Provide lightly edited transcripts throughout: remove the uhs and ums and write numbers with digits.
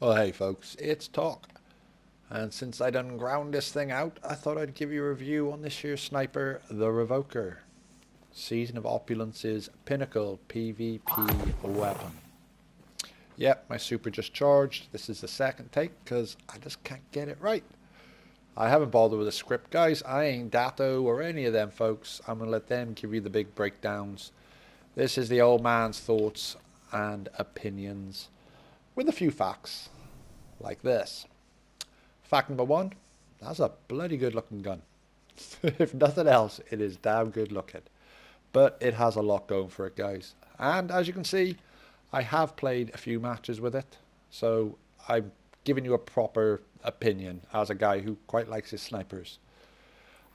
Well, hey folks, it's Talk. And since I done ground this thing out, I thought I'd give you a review on this year's sniper, the Revoker. Season of Opulence's Pinnacle PvP Weapon. Yep, my super just charged. This is the second take because I just can't get it right. I haven't bothered with a script, guys. I ain't Dato or any of them folks. I'm going to let them give you the big breakdowns. This is the old man's thoughts and opinions with a few facts, like this. Fact number one, that's a bloody good looking gun. If nothing else, it is damn good looking. But it has a lot going for it, guys. And as you can see, I have played a few matches with it. So I'm giving you a proper opinion as a guy who quite likes his snipers.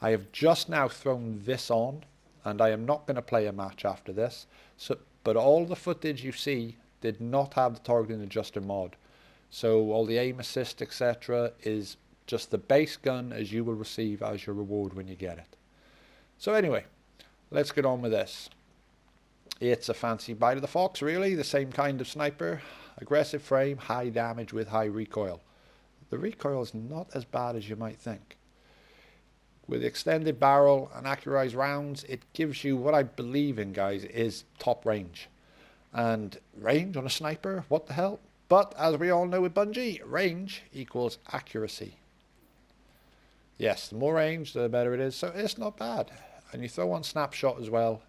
I have just now thrown this on, and I am not going to play a match after this. But all the footage you see did not have the targeting adjuster mod. So all the aim assist, etc. is just the base gun as you will receive as your reward when you get it. So anyway, let's get on with this. It's a fancy bite of the fox, really. The same kind of sniper. Aggressive frame, high damage with high recoil. The recoil is not as bad as you might think. With extended barrel and accurized rounds, it gives you what I believe in, guys, is top range. And range on a sniper, what the hell? But as we all know with Bungie, range equals accuracy. Yes, the more range, the better it is. So it's not bad. And you throw on snapshot as well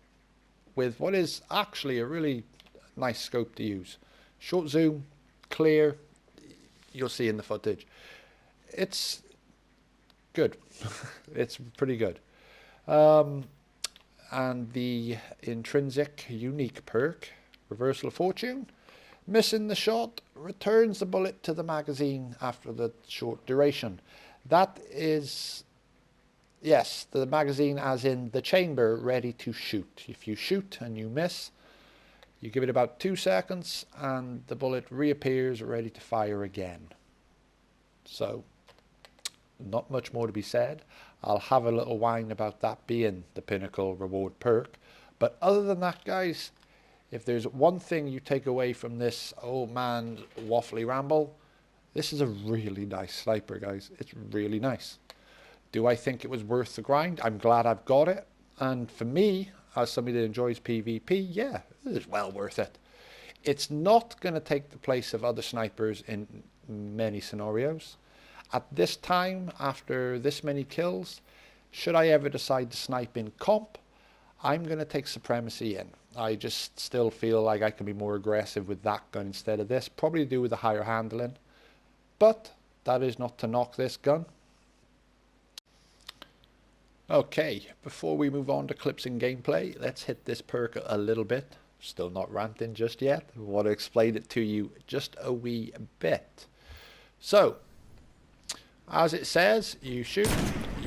with what is actually a really nice scope to use. Short zoom, clear, you'll see in the footage. It's good. It's pretty good. And the intrinsic unique perk, Reversal of Fortune, missing the shot, returns the bullet to the magazine after the short duration. That is, yes, the magazine as in the chamber ready to shoot. If you shoot and you miss, you give it about 2 seconds and the bullet reappears ready to fire again. So, not much more to be said. I'll have a little whine about that being the Pinnacle reward perk. But other than that, guys, if there's one thing you take away from this old man waffly ramble, this is a really nice sniper, guys. It's really nice. Do I think it was worth the grind? I'm glad I've got it. And for me, as somebody that enjoys PvP, yeah, it is well worth it. It's not going to take the place of other snipers in many scenarios. At this time, after this many kills, should I ever decide to snipe in comp, I'm going to take Supremacy in. I just still feel like I can be more aggressive with that gun instead of this. Probably do with the higher handling. But that is not to knock this gun. Okay, before we move on to clips and gameplay, let's hit this perk a little bit. Still not ranting just yet. I want to explain it to you just a wee bit. So, as it says, you shoot,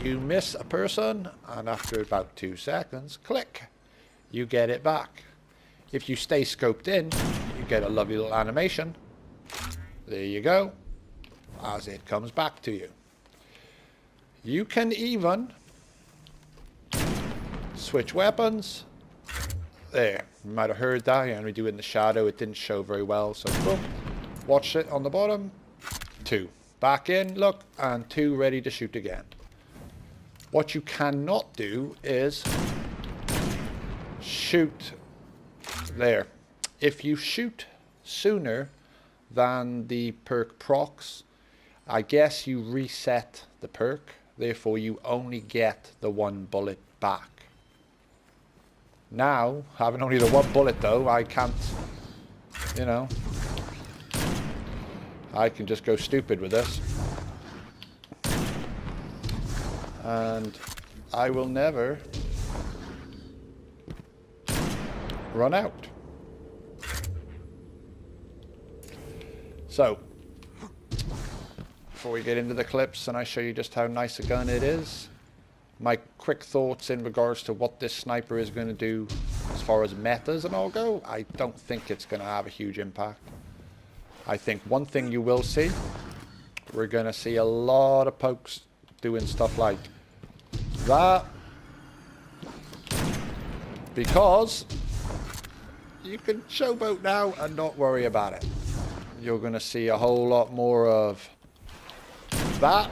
you miss a person, and after about 2 seconds, click. You get it back. If you stay scoped in, you get a lovely little animation. There you go, as it comes back to you. You can even switch weapons. There, you might have heard that. You only do it in the shadow. It didn't show very well, so boom. Watch it on the bottom. 2. Back in, look, and 2 ready to shoot again. What you cannot do is shoot there. If you shoot sooner than the perk procs, I guess you reset the perk, therefore you only get the 1 bullet back. Now, having only the 1 bullet though, I can't, you know, I can just go stupid with this. And I will never run out. So, before we get into the clips and I show you just how nice a gun it is, my quick thoughts in regards to what this sniper is going to do as far as metas and all go, I don't think it's going to have a huge impact. I think one thing you will see, we're going to see a lot of pokes doing stuff like that, because you can showboat now and not worry about it. you're going to see a whole lot more of that.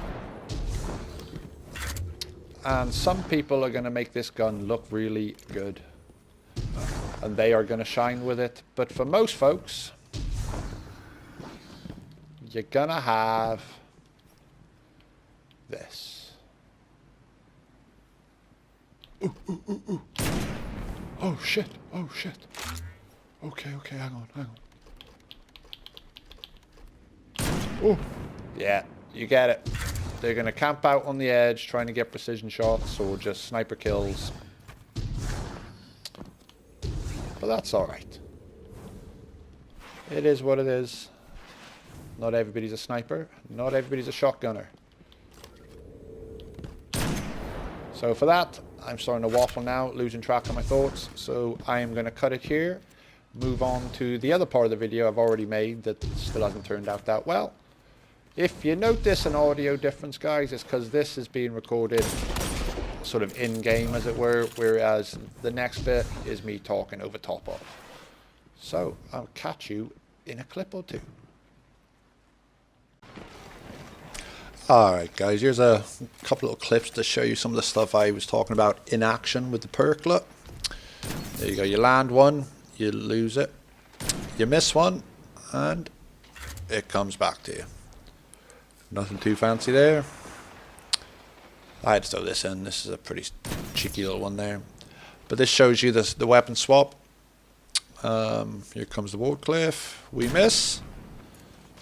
And some people are going to make this gun look really good. And they are going to shine with it. But for most folks, you're going to have this. Ooh, ooh, ooh, ooh. Oh shit, oh shit. Okay, okay, hang on. Oh, yeah, you get it. They're going to camp out on the edge trying to get precision shots or just sniper kills. But that's alright. It is what it is. Not everybody's a sniper. Not everybody's a shotgunner. So for that, I'm starting to waffle now, losing track of my thoughts. So I am going to cut it here. Move on to the other part of the video I've already made that still hasn't turned out that well. If you notice an audio difference, guys, it's because this is being recorded sort of in-game, as it were, whereas the next bit is me talking over top of. So I'll catch you in a clip or two. Alright guys, here's a couple of clips to show you some of the stuff I was talking about in action with the perklet. There you go, you land one, you lose it, you miss one, and it comes back to you. Nothing too fancy there. I had to throw this in. This is a pretty cheeky little one there. But this shows you the weapon swap. Here comes the ward cliff. We miss.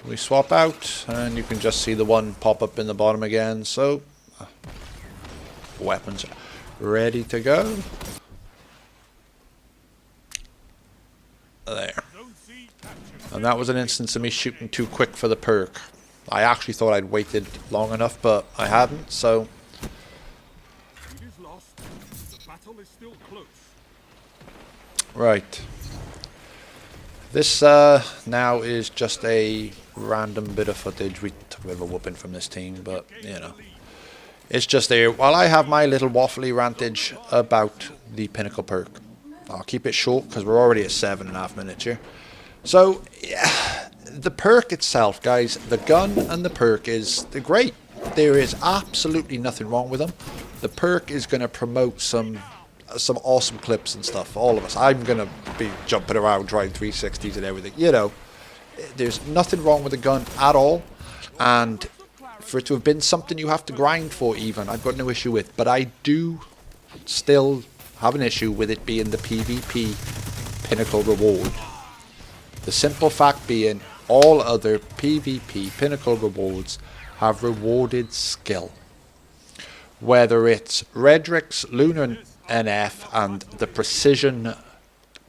We swap out. And you can just see the one pop up in the bottom again. So, weapons ready to go. There. And that was an instance of me shooting too quick for the perk. I actually thought I'd waited long enough, but I hadn't, so... It is lost. The battle is still close. Right. This now is just a random bit of footage. We took a bit of a whooping from this team, but, you know. It's just there. While I have my little waffly rantage about the Pinnacle perk. I'll keep it short, because we're already at 7.5 minutes here. So, yeah... The perk itself, guys, the gun and the perk they're great. There is absolutely nothing wrong with them. The perk is going to promote some awesome clips and stuff for all of us. I'm going to be jumping around trying 360s and everything. You know, there's nothing wrong with the gun at all. And for it to have been something you have to grind for even, I've got no issue with. But I do still have an issue with it being the PvP Pinnacle reward. The simple fact being, all other PvP Pinnacle rewards have rewarded skill. Whether it's Redrick's Lunar NF and the precision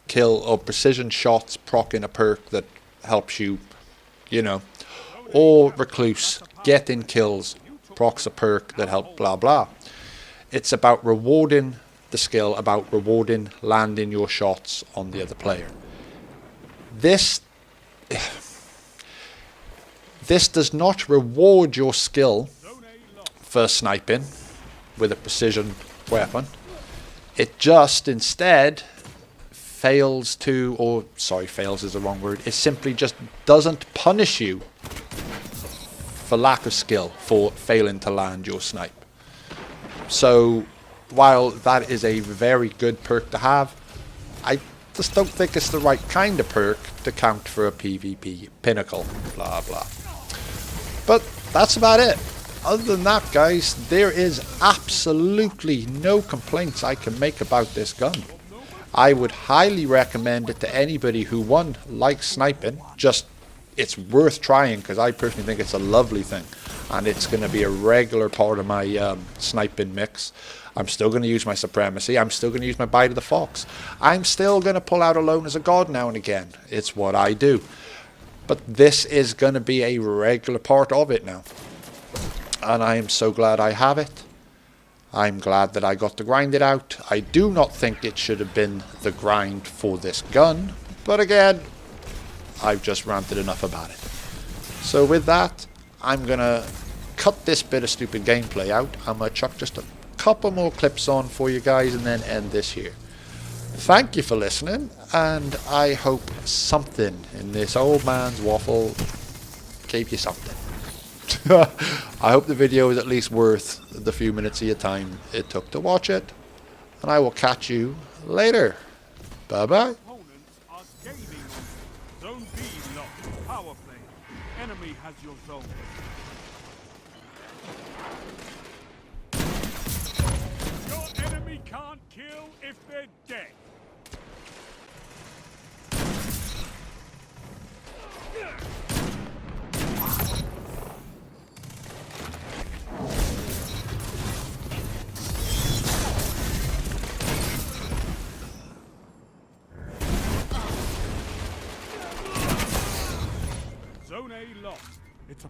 kill or precision shots proccing a perk that helps you, you know, or Recluse getting kills procs a perk that help blah blah. It's about rewarding the skill, about rewarding landing your shots on the other player. This does not reward your skill for sniping with a precision weapon. It just instead fails to, or sorry, fails is the wrong word. It simply just doesn't punish you for lack of skill for failing to land your snipe. So while that is a very good perk to have, I just don't think it's the right kind of perk to count for a PvP Pinnacle, blah blah. But that's about it. Other than that, guys, there is absolutely no complaints I can make about this gun. I would highly recommend it to anybody who, one, likes sniping. Just, it's worth trying, because I personally think it's a lovely thing. And it's going to be a regular part of my sniping mix. I'm still going to use my Supremacy. I'm still going to use my Bite of the Fox. I'm still going to pull out Alone as a God now and again. It's what I do. But this is going to be a regular part of it now. And I am so glad I have it. I'm glad that I got to grind it out. I do not think it should have been the grind for this gun. But again, I've just ranted enough about it. So with that, I'm going to cut this bit of stupid gameplay out. I'm going to chuck just a couple more clips on for you guys and then end this here. thank you for listening, and I hope something in this old man's waffle gave you something. I hope the video is at least worth the few minutes of your time it took to watch it, and I will catch you later. Bye bye. Opponents are gaining on you. Zone B locked. Power play. Enemy has your zone. Your enemy can't kill if they're dead. Zone A lost. It's a